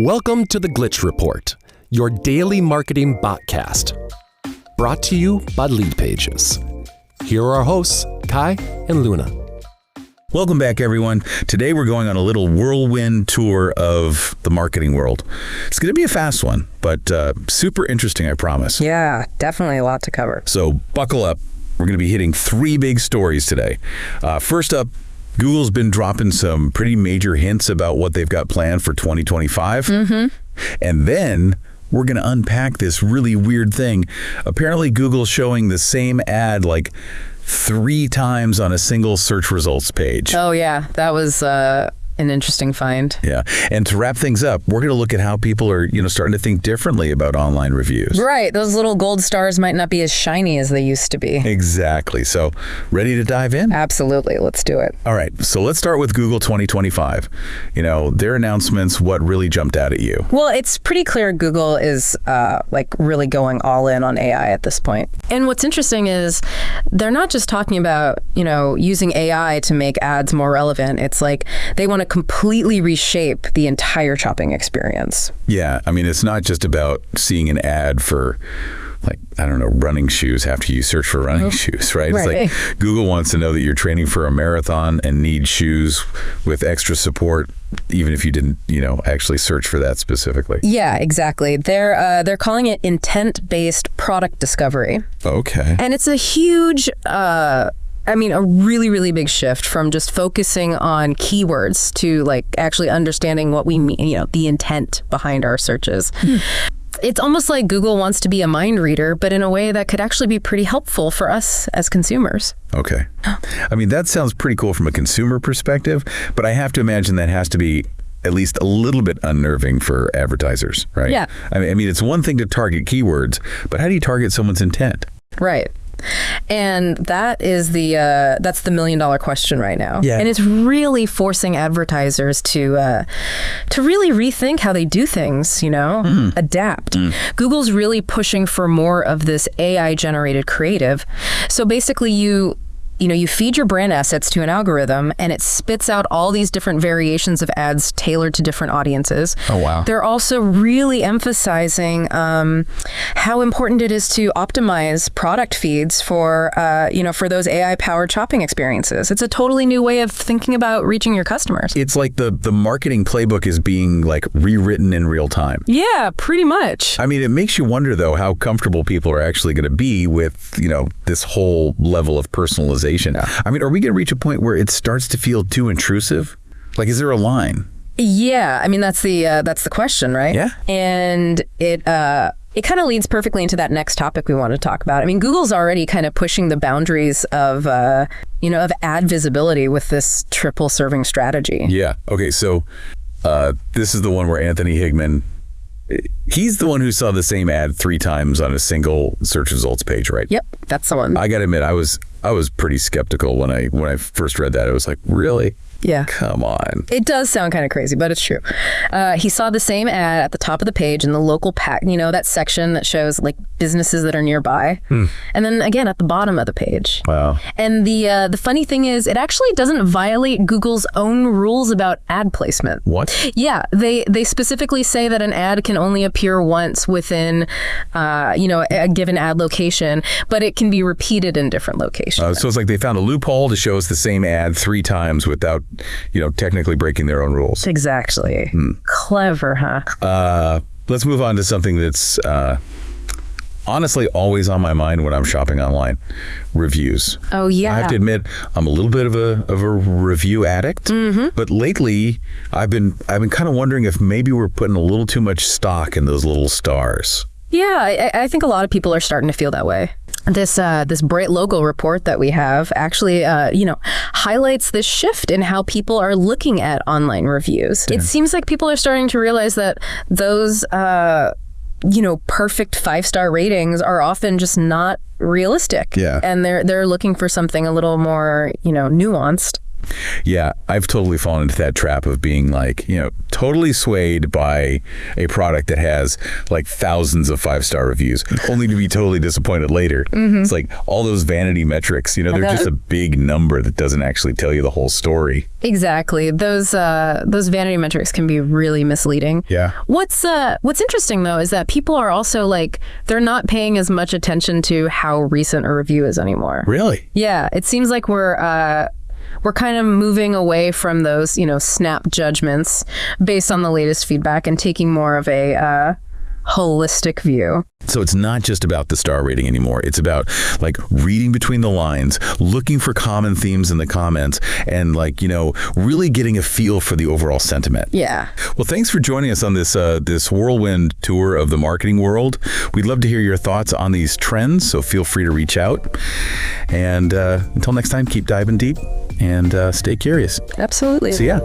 Welcome to the Glitch Report, your daily marketing botcast. Brought to you by Leadpages. Here are our hosts, Kai and Luna. Welcome back, everyone. Today we're going on a little whirlwind tour of the marketing world. It's going to be a fast one, but super interesting, I promise. Yeah, definitely a lot to cover. So buckle up. We're going to be hitting three big stories today. First up, Google's been dropping some pretty major hints about what they've got planned for 2025. And then we're going to unpack this really weird thing. Apparently, Google's showing the same ad like 3 times on a single search results page. Oh, yeah. That was an interesting find. Yeah. And to wrap things up, we're going to look at how people are, starting to think differently about online reviews. Right. Those little gold stars might not be as shiny as they used to be. Exactly. So, ready to dive in? Absolutely. Let's do it. All right. So, let's start with Google 2025. Their announcements, what really jumped out at you? Well, it's pretty clear Google is really going all in on AI at this point. And what's interesting is they're not just talking about, using AI to make ads more relevant. It's like they want to completely reshape the entire shopping experience. Yeah. I mean, it's not just about seeing an ad for running shoes after you search for running shoes, right? Right? It's like Google wants to know that you're training for a marathon and need shoes with extra support, even if you didn't, actually search for that specifically. Yeah, exactly. They're calling it intent-based product discovery. Okay. And it's a huge a really, really big shift from just focusing on keywords to actually understanding what we mean, the intent behind our searches. It's almost like Google wants to be a mind reader, but in a way that could actually be pretty helpful for us as consumers. Okay. I mean, that sounds pretty cool from a consumer perspective, but I have to imagine that has to be at least a little bit unnerving for advertisers, right? Yeah. I mean, it's one thing to target keywords, but how do you target someone's intent? Right. And that is that's the $1 million question right now. Yeah. And it's really forcing advertisers to really rethink how they do things, adapt. Google's really pushing for more of this AI generated creative. So basically you feed your brand assets to an algorithm and it spits out all these different variations of ads tailored to different audiences. Oh, wow. They're also really emphasizing how important it is to optimize product feeds for those AI-powered shopping experiences. It's a totally new way of thinking about reaching your customers. It's like the marketing playbook is being rewritten in real time. Yeah, pretty much. I mean, it makes you wonder, though, how comfortable people are actually going to be with, this whole level of personalization. I mean, are we going to reach a point where it starts to feel too intrusive? Is there a line? Yeah, I meast that's the question, right? Yeah. And it kind of leads perfectly into that next topic we want to talk about. I mean, Google's already kind of pushing the boundaries of of ad visibility with this triple serving strategy. Yeah. Okay. So this is the one where Anthony Higman, he's the one who saw the same ad 3 times on a single search results page, right? Yep, that's the one. I got to admit, I was pretty skeptical when I first read that. I was like, really? Yeah. Come on. It does sound kind of crazy, but it's true. He saw the same ad at the top of the page in the local pack, that section that shows businesses that are nearby. And then again at the bottom of the page. Wow. And the funny thing is it actually doesn't violate Google's own rules about ad placement. What? Yeah, they specifically say that an ad can only appear once within a given ad location, but it can be repeated in different locations. So it's like they found a loophole to show us the same ad 3 times without technically breaking their own rules. Exactly. Clever, huh? Let's move on to something that's honestly always on my mind when I'm shopping online: reviews. Oh yeah. I have to admit, I'm a little bit of a review addict. But lately, I've been kind of wondering if maybe we're putting a little too much stock in those little stars. Yeah, I think a lot of people are starting to feel that way. This Bright Logo report that we have actually, highlights this shift in how people are looking at online reviews. It seems like people are starting to realize that those, perfect 5-star ratings are often just not realistic. Yeah. And they're looking for something a little more, nuanced. Yeah, I've totally fallen into that trap of being like, totally swayed by a product that has like thousands of 5-star reviews, only to be totally disappointed later. It's like all those vanity metrics, they're just a big number that doesn't actually tell you the whole story. Exactly. Those vanity metrics can be really misleading. Yeah. What's interesting though is that people are also like, they're not paying as much attention to how recent a review is anymore. Really? Yeah. It seems like we're kind of moving away from those, snap judgments based on the latest feedback and taking more of a holistic view. So it's not just about the star rating anymore. It's about like reading between the lines, looking for common themes in the comments, and really getting a feel for the overall sentiment. Yeah. Well, thanks for joining us on this whirlwind tour of the marketing world. We'd love to hear your thoughts on these trends, so feel free to reach out. And until next time, keep diving deep and stay curious. Absolutely. See ya.